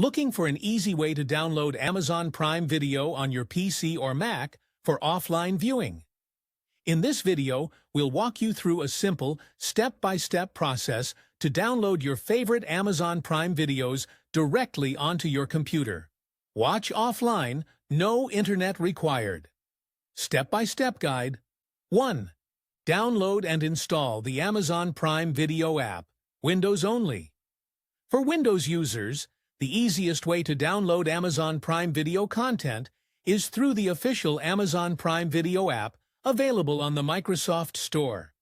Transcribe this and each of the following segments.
Looking for an easy way to download Amazon Prime Video on your PC or Mac for offline viewing? In this video, we'll walk you through a simple, step-by-step process to download your favorite Amazon Prime videos directly onto your computer. Watch offline, no internet required. Step-by-step guide. 1. Download and install the Amazon Prime Video app, Windows only. For Windows users, the easiest way to download Amazon Prime Video content is through the official Amazon Prime Video app available on the Microsoft Store.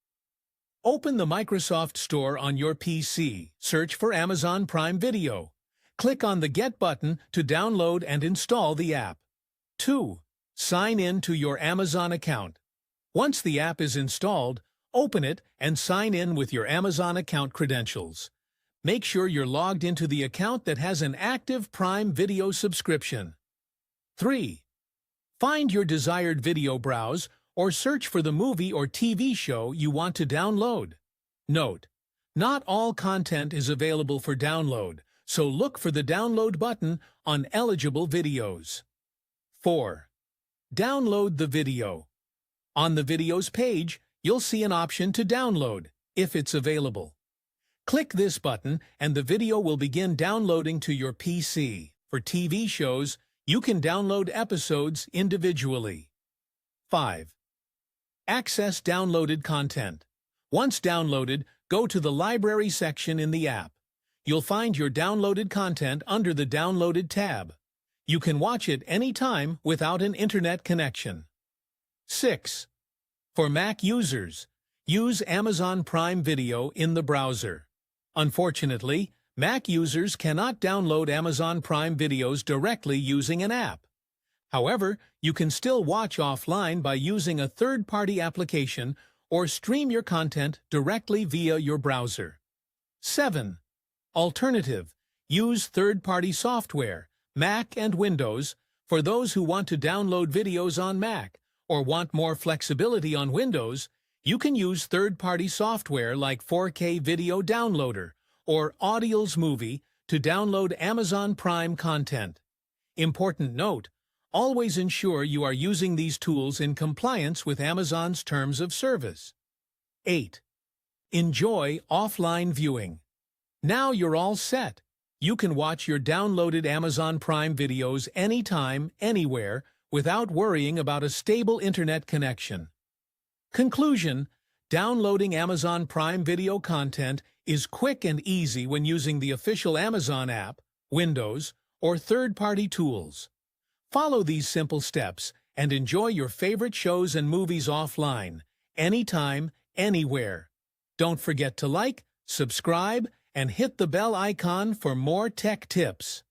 Open the Microsoft Store on your PC, search for Amazon Prime Video. Click on the Get button to download and install the app. 2. Sign in to your Amazon account. Once the app is installed, open it and sign in with your Amazon account credentials. Make sure you're logged into the account that has an active Prime Video subscription. 3. Find your desired video browse or search for the movie or TV show you want to download. Note: not all content is available for download, so look for the download button on eligible videos. 4. Download the video. On the videos page, you'll see an option to download, if it's available. Click this button and the video will begin downloading to your PC. For TV shows, you can download episodes individually. 5. Access downloaded content. Once downloaded, go to the Library section in the app. You'll find your downloaded content under the Downloaded tab. You can watch it anytime without an internet connection. 6. For Mac users, use Amazon Prime Video in the browser. Unfortunately, Mac users cannot download Amazon Prime videos directly using an app. However, you can still watch offline by using a third-party application or stream your content directly via your browser. 7. Alternative: use third-party software, Mac and Windows, for those who want to download videos on Mac or want more flexibility on Windows. You can use third-party software like 4K Video Downloader or Audials Movie to download Amazon Prime content. Important note: always ensure you are using these tools in compliance with Amazon's terms of service. 8. Enjoy offline viewing. Now you're all set. You can watch your downloaded Amazon Prime videos anytime, anywhere, without worrying about a stable internet connection. Conclusion: downloading Amazon Prime Video content is quick and easy when using the official Amazon app, Windows, or third-party tools. Follow these simple steps and enjoy your favorite shows and movies offline, anytime, anywhere. Don't forget to like, subscribe, and hit the bell icon for more tech tips.